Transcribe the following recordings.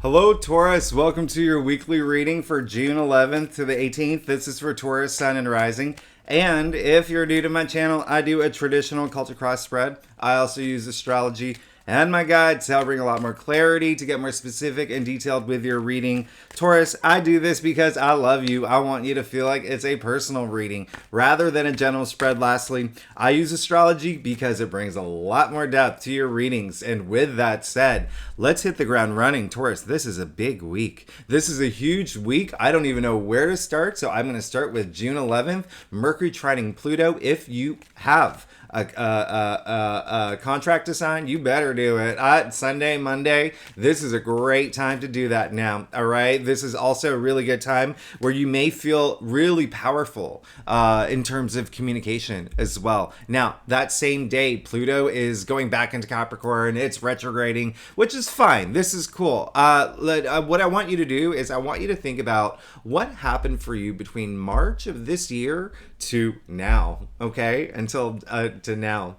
Hello, Taurus. Welcome to your weekly reading for June 11th to the 18th. This is for Taurus, Sun, and Rising. And if you're new to my channel, I do a traditional culture cross spread. I also use astrology and my guides to help bring a lot more clarity, to get more specific and detailed with your reading. Taurus, I do this because I love you. I want you to feel like it's a personal reading rather than a general spread. Lastly, I use astrology because it brings a lot more depth to your readings. And with that said, let's hit the ground running. Taurus, this is a big week. This is a huge week. I don't even know where to start, so I'm going to start with June 11th, Mercury trining Pluto. If you have a contract to sign, you better do it. Sunday, Monday, this is a great time to do that now. All right. This is also a really good time where you may feel really powerful in terms of communication as well. Now, that same day, Pluto is going back into Capricorn. It's retrograding, which is fine. This is cool. What I want you to do is I want you to think about what happened for you between March of this year to now, okay? Until to now.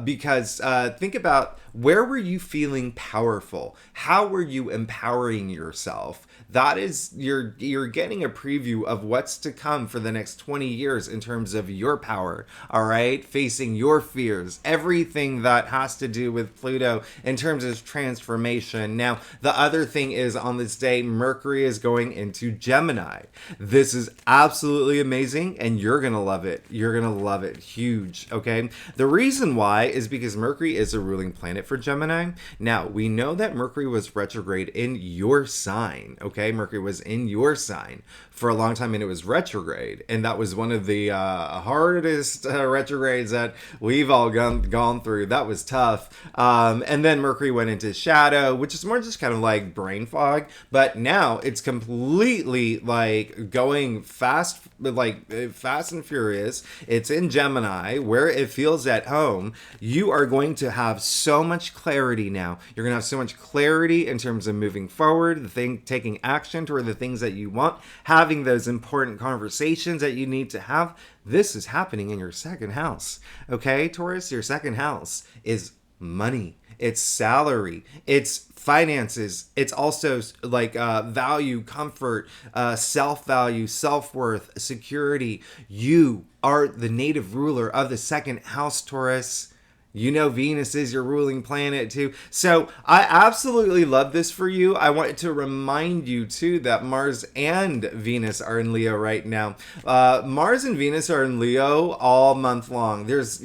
Because think about, where were you feeling powerful? How were you empowering yourself? That is, you're getting a preview of what's to come for the next 20 years in terms of your power, all right? Facing your fears, everything that has to do with Pluto in terms of transformation. Now, the other thing is, on this day, Mercury is going into Gemini. This is absolutely amazing, and you're going to love it. You're going to love it. Huge, okay? The reason why is because Mercury is a ruling planet for Gemini. Now, we know that Mercury was retrograde in your sign, okay? Mercury was in your sign for a long time, and it was retrograde, and that was one of the hardest retrogrades that we've all gone through. That was tough. And then Mercury went into shadow, which is more just kind of like brain fog, but now it's completely like going fast, like fast and furious. It's in Gemini, where it feels at home. You are going to have so much clarity now. You're going to have so much clarity in terms of moving forward, taking action toward the things that you want, having those important conversations that you need to have. This is happening in your second house. Okay, Taurus, your second house is money. It's salary. It's finances. It's also like value, comfort, self-value, self-worth, security. You are the native ruler of the second house, Taurus. You know Venus is your ruling planet too. So I absolutely love this for you. I want to remind you too that Mars and Venus are in Leo right now. Mars and Venus are in Leo all month long. And this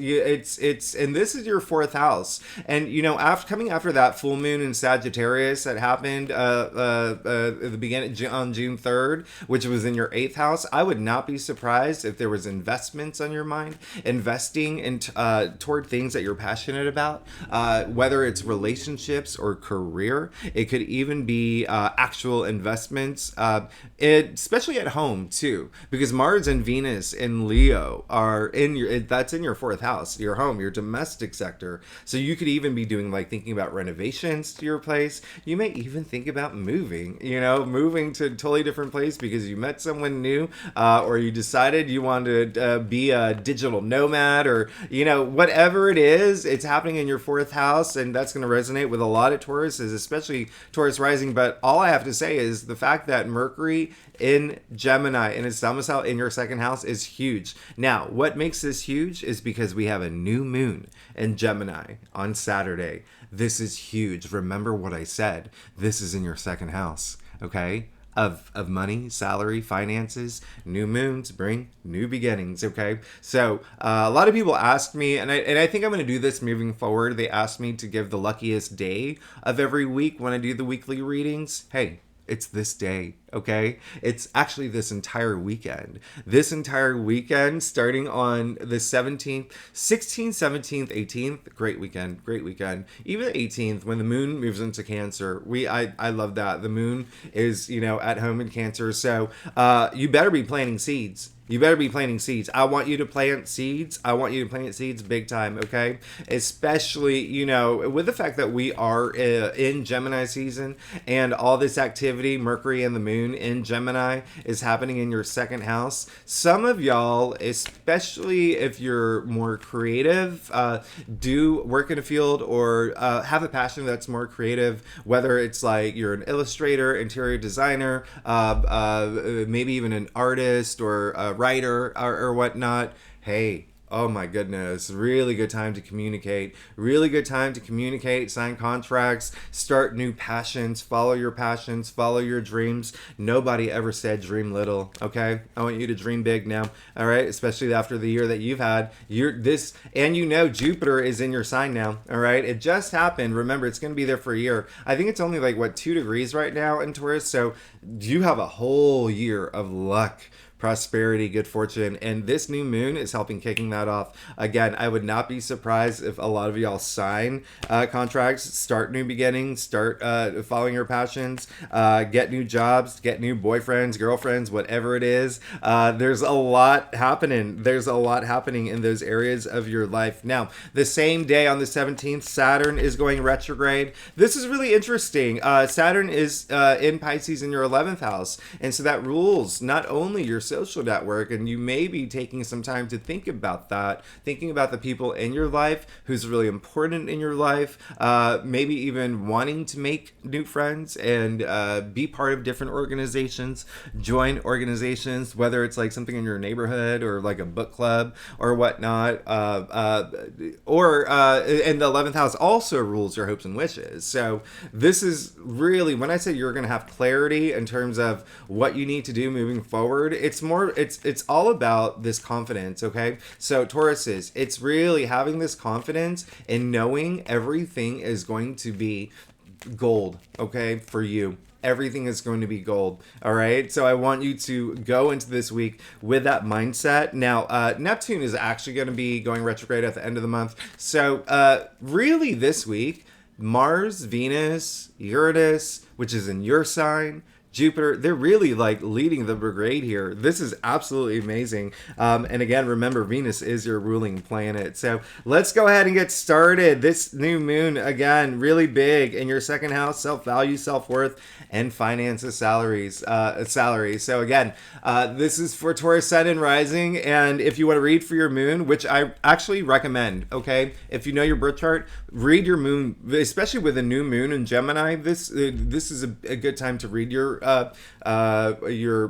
is your fourth house. And you know, coming after that full moon in Sagittarius that happened at the beginning on June 3rd, which was in your eighth house, I would not be surprised if there was investments on your mind, investing in toward things that you're passionate about, whether it's relationships or career. It could even be actual investments, especially at home too, because Mars and Venus in Leo are that's in your fourth house, your home, your domestic sector. So you could even be doing, like, thinking about renovations to your place. You may even think about moving to a totally different place because you met someone new, or you decided you wanted to be a digital nomad, or whatever it is. It's happening in your fourth house, and that's going to resonate with a lot of Tauruses, especially Taurus rising. But all I have to say is the fact that Mercury in Gemini in its domicile in your second house is huge. Now, what makes this huge is because we have a new moon in Gemini on Saturday. This is huge. Remember what I said. This is in your second house, okay? Of money, salary, finances. New moons bring new beginnings, okay? So a lot of people asked me, and I think I'm going to do this moving forward. They asked me to give the luckiest day of every week when I do the weekly readings. Hey, it's this day, okay? It's actually this entire weekend. This entire weekend, starting on the 17th, 16th, 17th, 18th. Great weekend, great weekend. Even the 18th, when the moon moves into Cancer. I love that. The moon is, at home in Cancer. So you better be planting seeds. You better be planting seeds. I want you to plant seeds. I want you to plant seeds big time, okay? Especially, with the fact that we are in Gemini season and all this activity, Mercury and the moon moon in Gemini is happening in your second house. Some of y'all, especially if you're more creative, do work in a field or have a passion that's more creative, whether it's like you're an illustrator, interior designer, maybe even an artist or a writer or whatnot. Hey, oh my goodness, really good time to communicate. Really good time to communicate, sign contracts, start new passions, follow your passions, follow your dreams. Nobody ever said dream little, okay? I want you to dream big now, all right? Especially after the year that you've had. And you know Jupiter is in your sign now, all right? It just happened. Remember, it's going to be there for a year. I think it's only like, 2 degrees right now in Taurus, so you have a whole year of luck, prosperity, good fortune, and this new moon is helping kicking that off. Again, I would not be surprised if a lot of y'all sign contracts, start new beginnings, start following your passions, get new jobs, get new boyfriends, girlfriends, whatever it is. There's a lot happening. There's a lot happening in those areas of your life. Now, the same day on the 17th, Saturn is going retrograde. This is really interesting. Saturn is in Pisces in your 11th house, and so that rules not only your social network, and you may be taking some time to think about that, thinking about the people in your life, who's really important in your life, maybe even wanting to make new friends and be part of different organizations, join organizations, whether it's like something in your neighborhood or like a book club or whatnot, and the 11th house also rules your hopes and wishes. So this is really, when I say you're going to have clarity in terms of what you need to do moving forward, it's all about this confidence, okay? So Tauruses, it's really having this confidence and knowing everything is going to be gold, okay, for you. Everything is going to be gold, all right? So I want you to go into this week with that mindset. Now, Neptune is actually going to be going retrograde at the end of the month. So really this week, Mars, Venus, Uranus, which is in your sign, Jupiter, they're really like leading the brigade here. This is absolutely amazing. And again, remember, Venus is your ruling planet. So let's go ahead and get started. This new moon, again, really big in your second house, self-value, self-worth, and finances, salary. So again, this is for Taurus Sun and Rising. And if you want to read for your moon, which I actually recommend, okay? If you know your birth chart, read your moon, especially with a new moon in Gemini. This is a good time to read your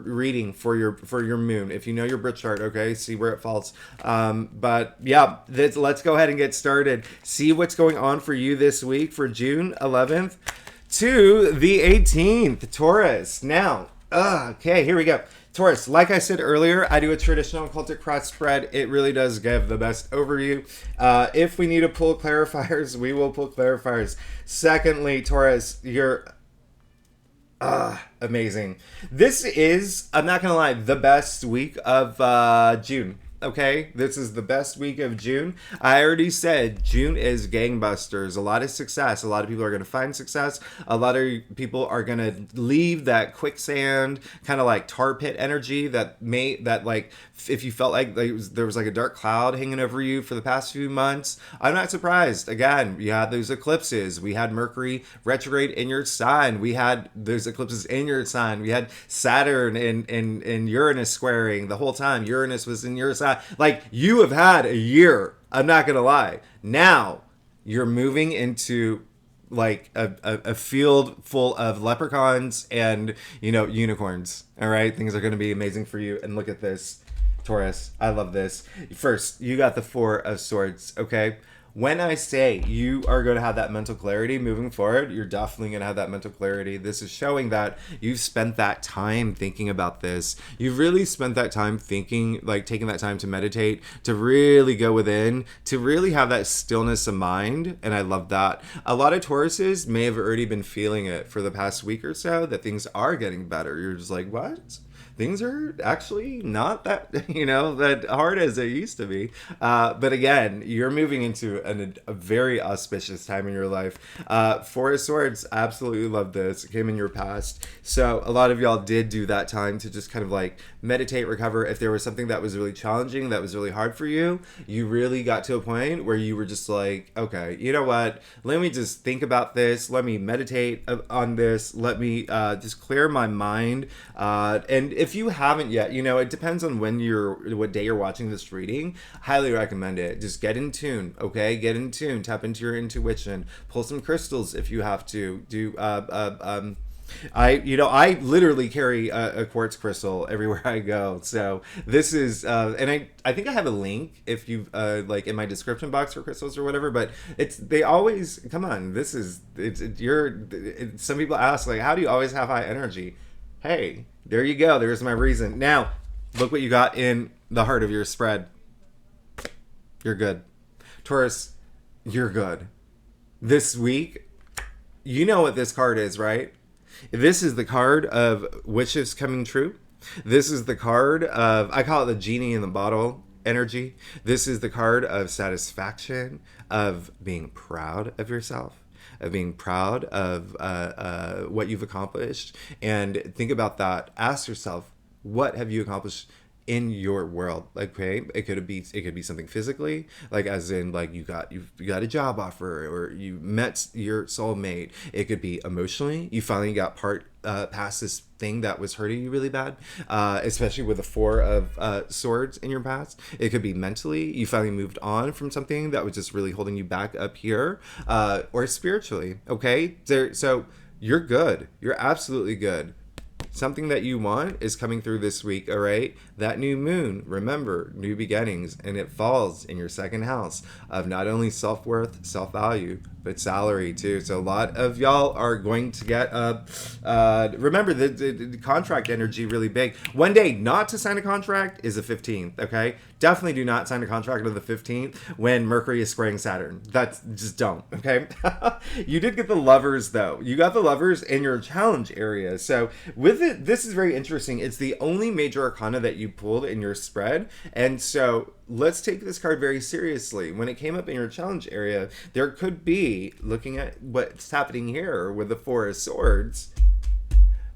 reading for your moon. If you know your birth chart, okay, see where it falls. But yeah, let's go ahead and get started. See what's going on for you this week for June 11th to the 18th, Taurus. Now, okay, here we go. Taurus, like I said earlier, I do a traditional occultic cross spread. It really does give the best overview. If we need to pull clarifiers, we will pull clarifiers. Secondly, Taurus, you're amazing. This is, I'm not gonna lie, the best week of June. Okay, this is the best week of June. I already said June is gangbusters. A lot of success. A lot of people are going to find success. A lot of people are going to leave that quicksand, kind of like tar pit energy that like if you felt like there was like a dark cloud hanging over you for the past few months. I'm not surprised. Again, you had those eclipses. We had Mercury retrograde in your sign. We had those eclipses in your sign. We had Saturn and Uranus squaring the whole time. Uranus was in your sign. Like, you have had a year. I'm not gonna lie. Now you're moving into like a field full of leprechauns and unicorns. All right, things are gonna be amazing for you. And look at this, Taurus. I love this. First, you got the Four of Swords. Okay. When I say you are going to have that mental clarity moving forward, you're definitely going to have that mental clarity. This is showing that you've spent that time thinking about this. You've really spent that time thinking, like taking that time to meditate, to really go within, to really have that stillness of mind. And I love that. A lot of Tauruses may have already been feeling it for the past week or so, that things are getting better. You're just like, what? things are actually not that, that hard as they used to be. But again, you're moving into a very auspicious time in your life. Four of Swords, absolutely love this. It came in your past. So a lot of y'all did do that time to just kind of like meditate, recover. If there was something that was really challenging, that was really hard for you, you really got to a point where you were just like, okay, you know what? Let me just think about this. Let me meditate on this. Let me just clear my mind. And if you haven't yet, it depends on what day you're watching this reading. Highly recommend it. Just get in tune, okay? Get in tune. Tap into your intuition. Pull some crystals if you have to. I literally carry a quartz crystal everywhere I go. So this is, and I think I have a link if you like in my description box for crystals or whatever. But they always come on. Some people ask like, how do you always have high energy? Hey, there you go. There's my reason. Now, look what you got in the heart of your spread. You're good, Taurus. You're good. This week, you know what this card is, right? This is the card of wishes coming true. This is the card of, I call it the genie in the bottle energy. This is the card of satisfaction, of being proud of yourself, of being proud of what you've accomplished. And think about that. Ask yourself, what have you accomplished in your world? Like, okay, it could be something physically, like as in like you got a job offer, or you met your soulmate. It could be emotionally, you finally got past this thing that was hurting you really bad, especially with the Four of Swords in your past. It could be mentally, you finally moved on from something that was just really holding you back up here, or spiritually. Okay, so you're good. You're absolutely good. Something that you want is coming through this week, all right? That new moon, remember, new beginnings, and it falls in your second house of not only self-worth, self-value, but salary too. So a lot of y'all are going to get, remember the contract energy really big. One day not to sign a contract is the 15th, okay? Definitely do not sign a contract on the 15th when Mercury is squaring Saturn. That's just don't, okay? You did get the Lovers though. You got the Lovers in your challenge area. So with it, this is very interesting. It's the only major arcana that you pulled in your spread. And so let's take this card very seriously. When it came up in your challenge area, there could be, looking at what's happening here with the Four of Swords,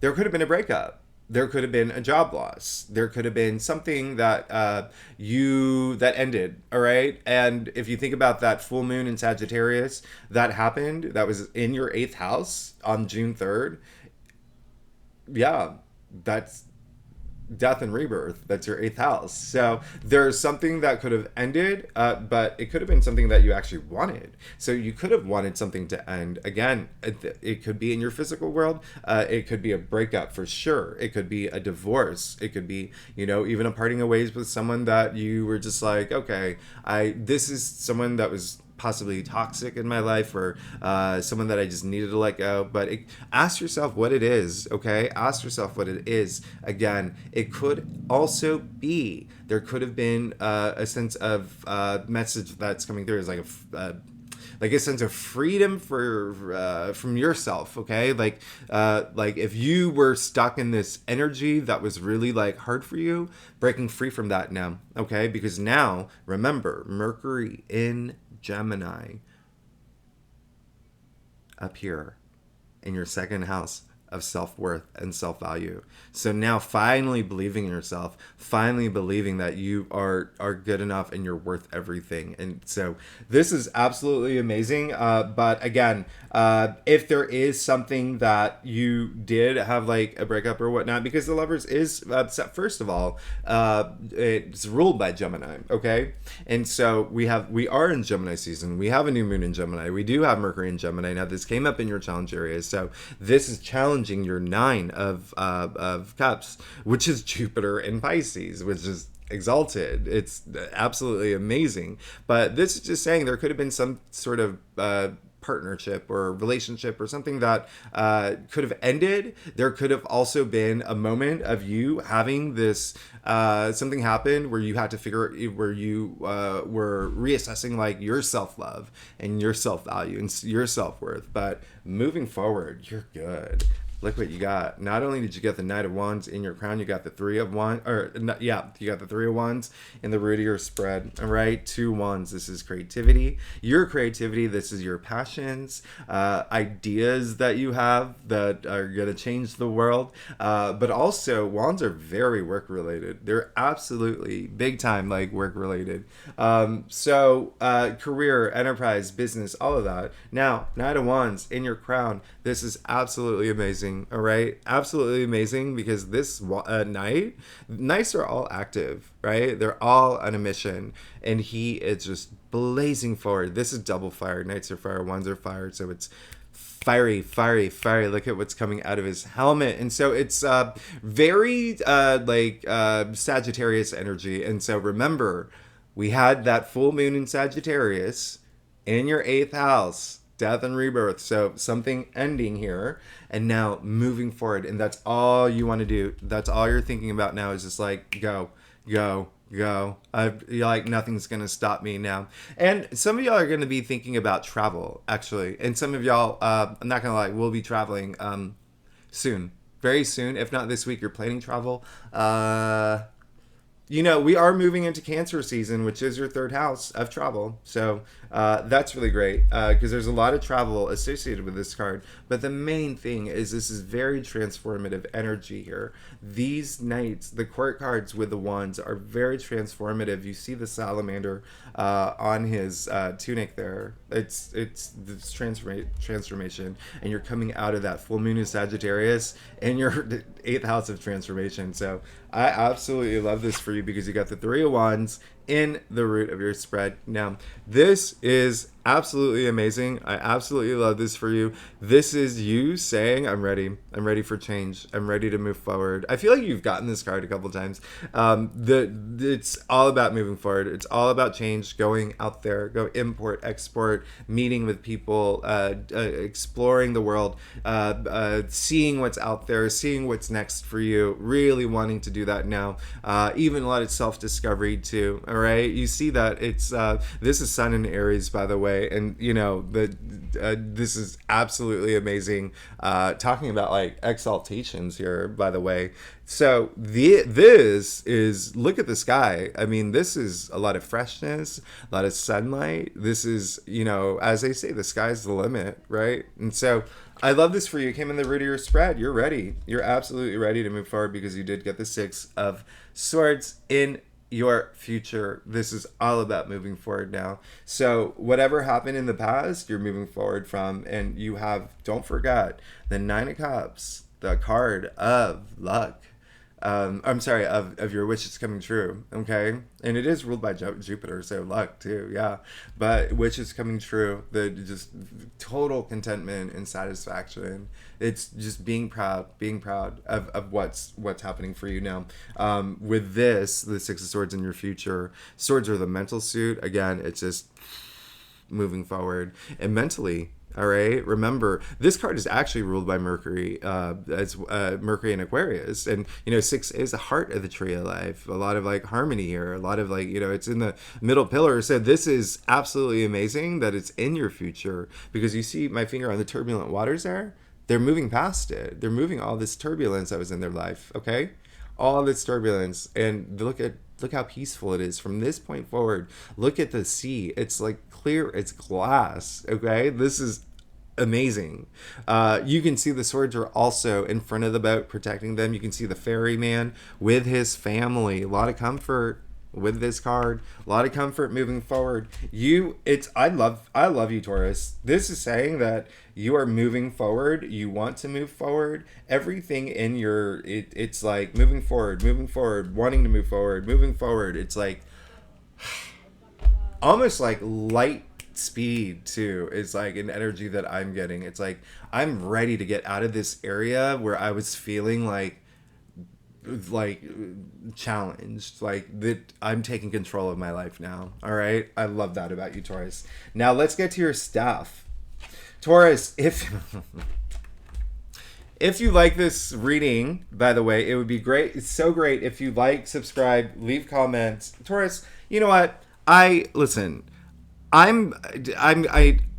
there could have been a breakup. There could have been a job loss. There could have been something that that ended, all right? And if you think about that full moon in Sagittarius, that happened, that was in your 8th house on June 3rd. Yeah, that's death and rebirth. That's your 8th house. So there's something that could have ended, but it could have been something that you actually wanted. So you could have wanted something to end. Again, it could be in your physical world. It could be a breakup for sure. It could be a divorce. It could be, even a parting of ways with someone that you were just like, okay, this is someone that was possibly toxic in my life, or someone that I just needed to let go. But ask yourself what it is, okay? Ask yourself what it is. Again, it could also be, there could have been a sense of message that's coming through, is like a sense of freedom from yourself, okay? Like if you were stuck in this energy that was really like hard for you, breaking free from that now, okay? Because now, remember, Mercury in Gemini up here in your second house of self-worth and self-value. So now finally believing in yourself, finally believing that you are good enough and you're worth everything. And so this is absolutely amazing. But again, if there is something that you did have like a breakup or whatnot, because the Lovers is, first of all, it's ruled by Gemini, okay? And so we are in Gemini season. We have a new moon in Gemini. We do have Mercury in Gemini. Now this came up in your challenge areas. So this is challenging your 9 of Cups, which is Jupiter in Pisces, which is exalted. It's absolutely amazing. But this is just saying there could have been some sort of partnership or relationship or something that could have ended. There could have also been a moment of you having this something happen where you had to where you were reassessing like your self-love and your self-value and your self-worth. But moving forward, you're good. look what you got. Not only did you get the Knight of Wands in your crown, you got the Three of Wands, you got the Three of Wands in the root of your spread. All right, 2 Wands. This is creativity. Your creativity. This is your passions, ideas that you have that are gonna change the world. But also, Wands are very work related. They're absolutely big time like work related. So career, enterprise, business, all of that. Now, Knight of Wands in your crown. This is absolutely amazing. All right, absolutely amazing because this knights are all active, right? They're all on a mission, and he is just blazing forward. This is double fire. Knights are fire, Wands are fire, so it's fiery, fiery, fiery. Look at what's coming out of his helmet. And so it's very Sagittarius energy. And so remember, we had that full moon in Sagittarius in your 8th house, death and rebirth. So something ending here and now moving forward. And that's all you want to do. That's all you're thinking about now is just like, go, go, go. You're like, nothing's going to stop me now. And some of y'all are going to be thinking about travel, actually. And some of y'all, I'm not going to lie, will be traveling soon. Very soon. If not this week, you're planning travel. You know, we are moving into Cancer season, which is your 3rd house of travel. So that's really great because there's a lot of travel associated with this card. But the main thing is this is very transformative energy here. These knights, the court cards with the wands, are very transformative. You see the salamander on his tunic there. It's this transformation, and you're coming out of that full moon in Sagittarius in your 8th house of transformation. So I absolutely love this for you because you got the 3 of Wands in the root of your spread. Now, this is absolutely amazing. I absolutely love this for you. This is you saying, I'm ready. I'm ready for change. I'm ready to move forward. I feel like you've gotten this card a couple times. It's all about moving forward. It's all about change, going out there, go import, export, meeting with people, exploring the world, seeing what's out there, seeing what's next for you, really wanting to do that now. Even a lot of self-discovery too. All right. You see that it's, this is Sun in Aries, by the way. And you know, this is absolutely amazing. Talking about like exaltations here, by the way. So this is, look at the sky. I mean, this is a lot of freshness, a lot of sunlight. This is, you know, as they say, the sky's the limit, right? And so I love this for you. It came in the root of your spread. You're ready. You're absolutely ready to move forward because you did get the 6 of Swords in your future. This is all about moving forward now. So whatever happened in the past, you're moving forward from, and you have, don't forget, the 9 of Cups, the card of luck. I'm sorry, of your wishes coming true, okay? And it is ruled by Jupiter, so luck too, yeah. But wishes coming true, the just total contentment and satisfaction. It's just being proud of what's happening for you now. With this, the 6 of Swords in your future, swords are the mental suit. Again, it's just moving forward. And mentally, all right, remember, this card is actually ruled by Mercury, as Mercury in Aquarius. And, you know, 6 is the heart of the tree of life. A lot of, like, harmony here. A lot of, like, you know, it's in the middle pillar. So this is absolutely amazing that it's in your future. Because you see my finger on the turbulent waters there? They're moving past it. They're moving all this turbulence that was in their life, okay? All this turbulence. And look how peaceful it is from this point forward. Look at the sea. It's like clear. It's glass. Okay, this is amazing. You can see the swords are also in front of the boat protecting them. You can see the ferryman with his family. A lot of comfort with this card. A lot of comfort moving forward. I love you, Taurus. This is saying that you are moving forward. You want to move forward. Everything in your, it's like moving forward, wanting to move forward, moving forward. It's like almost like light speed too. It's like an energy that I'm getting. It's like I'm ready to get out of this area where I was feeling like challenged, like that I'm taking control of my life now. All right, I love that about you, Taurus. Now let's get to your stuff, Taurus. If you like this reading, by the way, it would be great. It's so great if you like, subscribe, leave comments. Taurus, you know what? I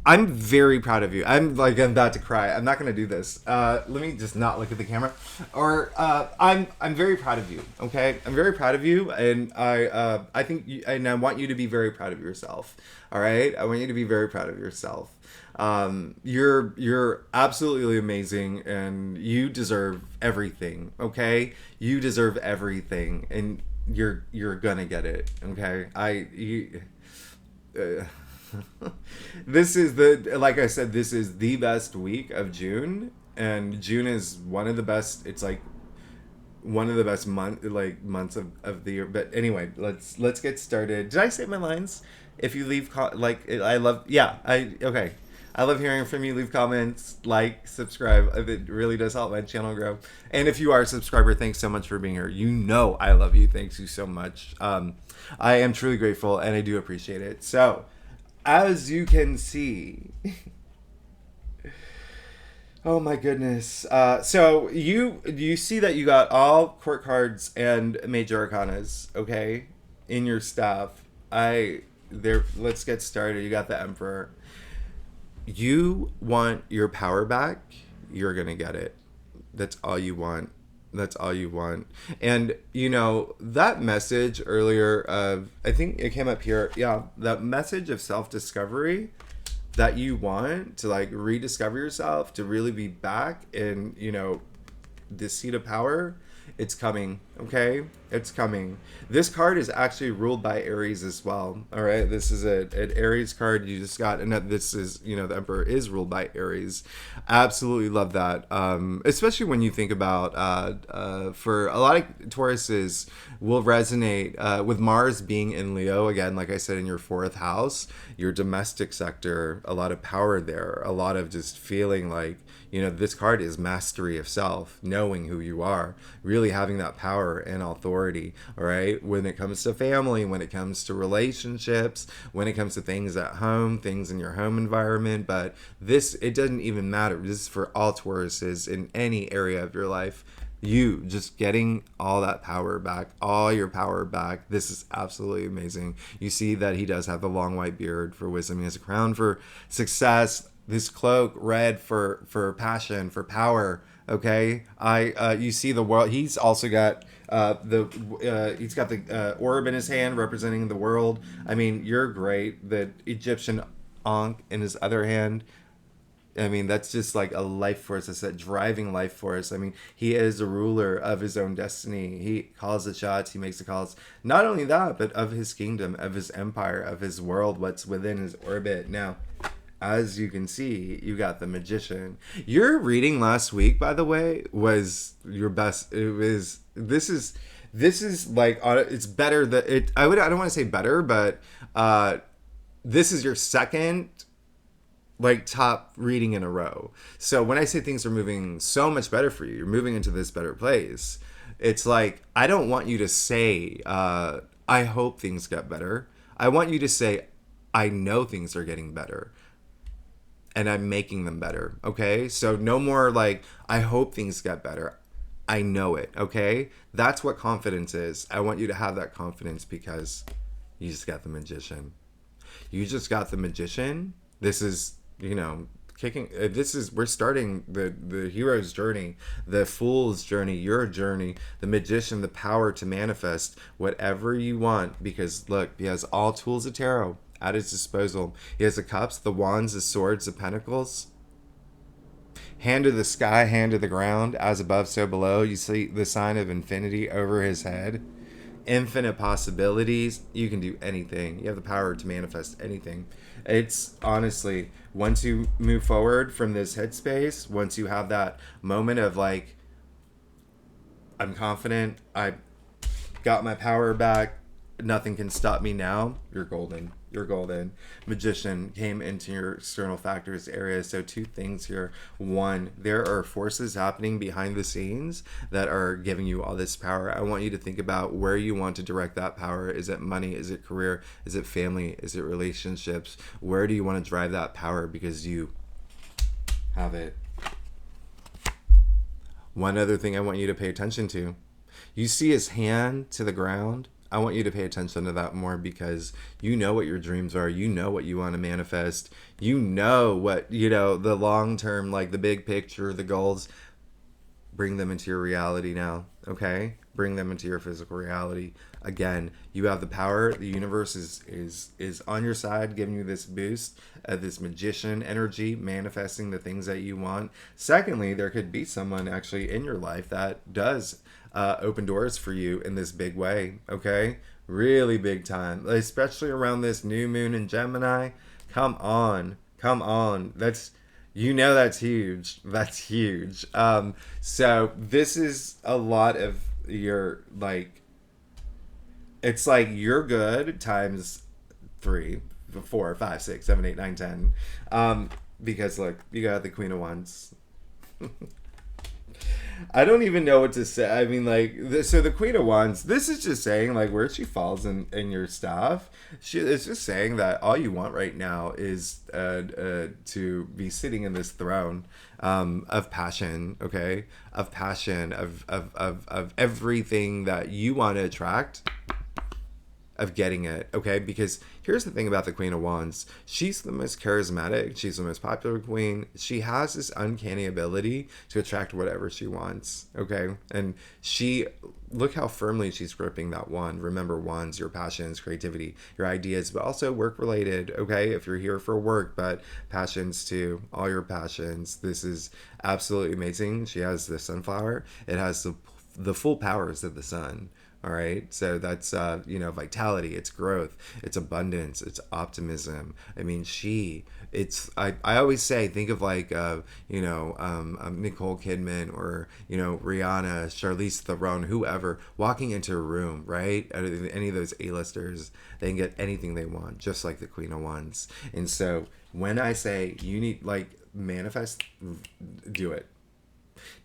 I'm very proud of you. I'm about to cry. I'm not going to do this. Let me just not look at the camera. Or I'm very proud of you. Okay, I'm very proud of you, and I think and I want you to be very proud of yourself. All right, I want you to be very proud of yourself. You're absolutely amazing, and you deserve everything. Okay, you deserve everything, and you're gonna get it. Okay, this is like I said, this is the best week of June, and June is one of the best. It's like one of the best months of the year. But anyway, let's get started. Did I say my lines? If you leave I love, yeah, okay. I love hearing from you. Leave comments, like, subscribe. It really does help my channel grow. And if you are a subscriber, thanks so much for being here. You know I love you. Thanks you so much. I am truly grateful, and I do appreciate it. So, as you can see, oh my goodness. So you see that you got all court cards and major arcanas, okay, in your staff. Let's get started. You got the Emperor. You want your power back, you're gonna get it. That's all you want. That's all you want. And that message earlier of, I think it came up here, yeah, that message of self-discovery that you want to rediscover yourself, to really be back in the seat of power. It's coming, okay? It's coming. This card is actually ruled by Aries as well. All right, this is an Aries card you just got, and this is the Emperor is ruled by Aries. Absolutely love that, especially when you think about for a lot of Tauruses will resonate with Mars being in Leo again. Like I said, in your 4th house, your domestic sector, a lot of power there, a lot of just feeling like this card is mastery of self, knowing who you are, really having that power and authority, all right? When it comes to family, when it comes to relationships, when it comes to things at home, things in your home environment. But it doesn't even matter. This is for all Tauruses in any area of your life. You just getting all that power back, all your power back. This is absolutely amazing. You see that he does have the long white beard for wisdom. He has a crown for success. This cloak, red for passion, for power. Okay, you see the world. He's also got he's got the orb in his hand representing the world. I mean, you're great. The Egyptian Ankh in his other hand. I mean, that's just like a life force. It's that driving life force. I mean, he is a ruler of his own destiny. He calls the shots. He makes the calls. Not only that, but of his kingdom, of his empire, of his world, what's within his orbit. Now, as you can see, you got the Magician. Your reading last week, by the way, was your best. This is like, it's better that it. I don't want to say better, but this is your second top reading in a row. So when I say things are moving so much better for you, you're moving into this better place. It's like, I don't want you to say, I hope things get better. I want you to say, I know things are getting better. And I'm making them better, okay? So no more I hope things get better. I know it, okay? That's what confidence is. I want you to have that confidence because you just got the Magician. You just got the Magician. This is, we're starting the hero's journey, the fool's journey, your journey, the Magician, the power to manifest whatever you want, because look, he has all tools of tarot at his disposal. He has the cups, the wands, the swords, the pentacles. Hand to the sky, hand to the ground, as above, so below. You see the sign of infinity over his head. Infinite possibilities. You can do anything. You have the power to manifest anything. It's honestly, once you move forward from this headspace, once you have that moment of I'm confident, I got my power back, nothing can stop me now, you're golden. You're golden. Magician came into your external factors area. So 2 things here. 1, there are forces happening behind the scenes that are giving you all this power. I want you to think about where you want to direct that power. Is it money? Is it career? Is it family? Is it relationships? Where do you want to drive that power? Because you have it. One other thing I want you to pay attention to. You see his hand to the ground. I want you to pay attention to that more, because you know what your dreams are. You know what you want to manifest. You know what, the long term, like the big picture, the goals. Bring them into your reality now, okay? Bring them into your physical reality. Again, you have the power. The universe is on your side, giving you this boost, this magician energy, manifesting the things that you want. Secondly, there could be someone actually in your life that does open doors for you in this big way, okay? Really big time, especially around this new moon in Gemini. Come on, come on. That's huge. That's huge. So this is a lot of your, like, it's like you're good times 3, 4, 5, 6, 7, 8, 9, 10. Because look, you got the Queen of Wands. I don't even know what to say. I mean, like, so the Queen of Wands, this is just saying, like, where she falls in your stuff. It's just saying that all you want right now is to be sitting in this throne of passion, okay? Of passion, of everything that you want to attract, of getting it, okay? Because here's the thing about the Queen of Wands. She's the most charismatic. She's the most popular queen. She has this uncanny ability to attract whatever she wants, okay? And look how firmly she's gripping that wand. Remember, wands, your passions, creativity, your ideas, but also work-related, okay? If you're here for work, but passions too, all your passions. This is absolutely amazing. She has the sunflower. It has the full powers of the sun. All right. So that's, vitality, it's growth, it's abundance, it's optimism. I mean, I always say, think of like, Nicole Kidman or, Rihanna, Charlize Theron, whoever, walking into a room, right? Any of those A-listers, they can get anything they want, just like the Queen of Wands. And so when I say you need, like, manifest, do it.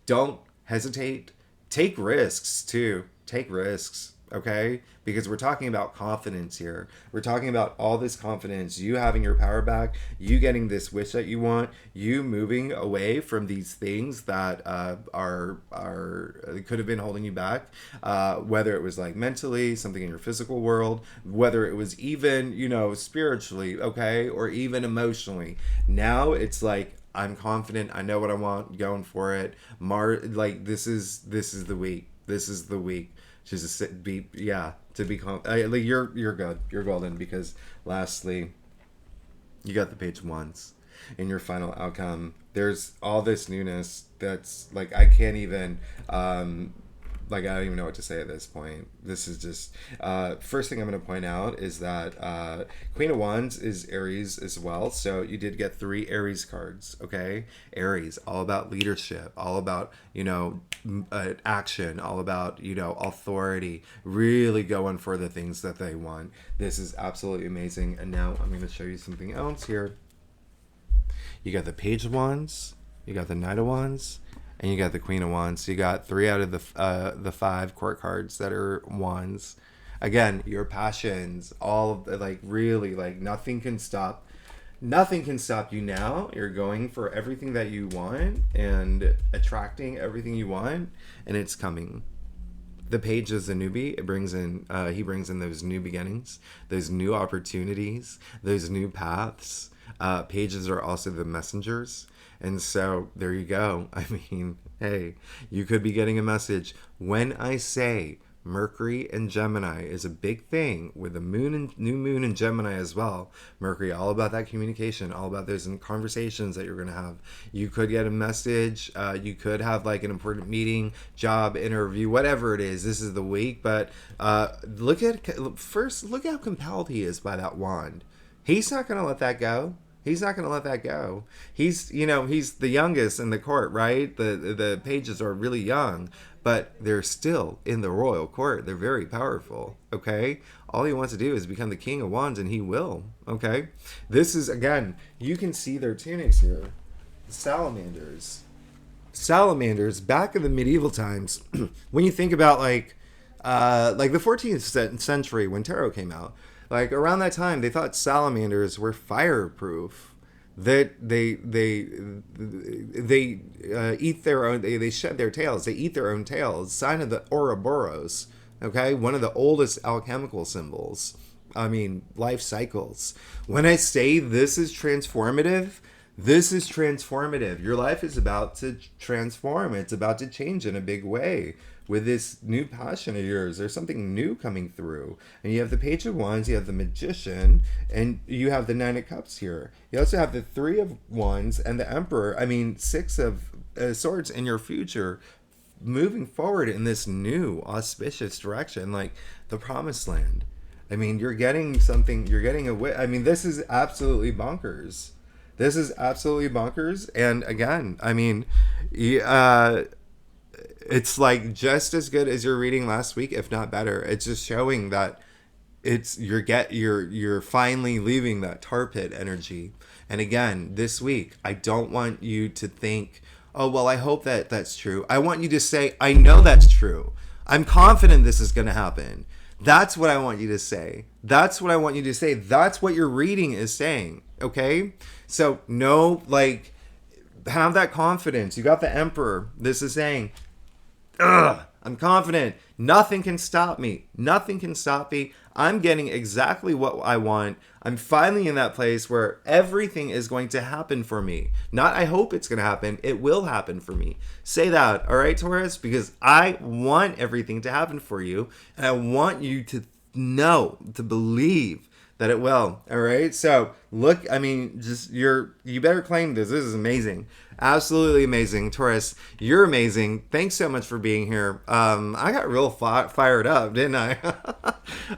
Don't hesitate. Take risks too. Take risks, okay? Because we're talking about confidence here. We're talking about all this confidence, you having your power back, you getting this wish that you want, you moving away from these things that could have been holding you back, whether it was like mentally, something in your physical world, whether it was even, spiritually, okay, or even emotionally. Now it's like, I'm confident, I know what I want, going for it. This is the week. This is the week. Just to be like, you're good. You're golden, because lastly, you got the Page of Wands in your final outcome. There's all this newness that's like, I can't even I don't even know what to say at this point. This is just first thing I'm going to point out is that Queen of Wands is Aries as well. So you did get 3 Aries cards, okay? Aries, all about leadership, all about, action, all about, authority, really going for the things that they want. This is absolutely amazing. And now I'm going to show you something else here. You got the Page of Wands, you got the Knight of Wands, and you got the Queen of Wands. So you got 3 out of the 5 court cards that are wands. Again, your passions, all of the, like, really, like, nothing can stop you now. You're going for everything that you want and attracting everything you want, and it's coming. The Page is a newbie. He brings in those new beginnings, those new opportunities, those new paths. Pages are also the messengers. And so there you go. I mean, hey, you could be getting a message. When I say Mercury and Gemini is a big thing with the new moon in Gemini as well. Mercury, all about that communication, all about those conversations that you're going to have. You could get a message. You could have like an important meeting, job interview, whatever it is. This is the week. But look how compelled he is by that wand. He's not going to let that go. He's not going to let that go. He's the youngest in the court, right? The pages are really young, but they're still in the royal court. They're very powerful, okay? All he wants to do is become the King of Wands, and he will, okay? This is, again, you can see their tunics here. The salamanders. Salamanders, back in the medieval times, when you think about like the 14th century when tarot came out, like around that time, they thought salamanders were fireproof. That they eat their own. They shed their tails. They eat their own tails. Sign of the Ouroboros. Okay, one of the oldest alchemical symbols. I mean, life cycles. When I say this is transformative, this is transformative. Your life is about to transform. It's about to change in a big way with this new passion of yours. There's something new coming through. And you have the Page of Wands, you have the Magician, and you have the Nine of Cups here. You also have the Three of Wands and the Emperor. I mean, Six of Swords in your future, moving forward in this new auspicious direction, like the Promised Land. I mean, you're getting something, you're getting I mean, this is absolutely bonkers. This is absolutely bonkers. And again, I mean, it's like just as good as your reading last week, if not better. It's just showing that you're finally leaving that tar pit energy. And again, this week, I don't want you to think, oh, well, I hope that that's true. I want you to say, I know that's true. I'm confident this is going to happen. That's what I want you to say. That's what I want you to say. That's what your reading is saying. Okay? So, no, like, have that confidence. You got the Emperor. This is saying, ugh, I'm confident. Nothing can stop me. Nothing can stop me. I'm getting exactly what I want. I'm finally in that place where everything is going to happen for me. Not I hope it's going to happen. It will happen for me. Say that, all right, Taurus? Because I want everything to happen for you. And I want you to know, to believe that it will. All right. So look, I mean, just you better claim this. This is amazing. Absolutely amazing. Taurus, you're amazing. Thanks so much for being here. I got real fired up, didn't I?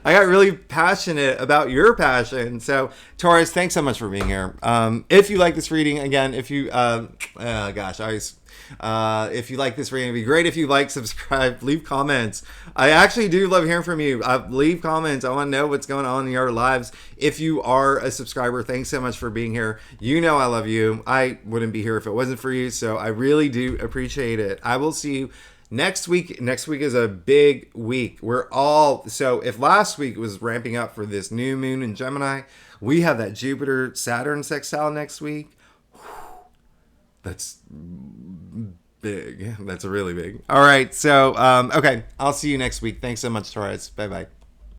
I got really passionate about your passion. So Taurus, thanks so much for being here. If you like this reading, again, if you, if you like this reading, it'd be great if you like, subscribe, leave comments. I actually do love hearing from you. Leave comments. I want to know what's going on in your lives. If you are a subscriber, thanks so much for being here. You know I love you. I wouldn't be here if it wasn't for you, so I really do appreciate it. I will see you next week. Next week is a big week. So if last week was ramping up for this new moon in Gemini, we have that Jupiter-Saturn sextile next week. That's big. That's really big. All right. So, okay. I'll see you next week. Thanks so much, Taurus. Bye-bye.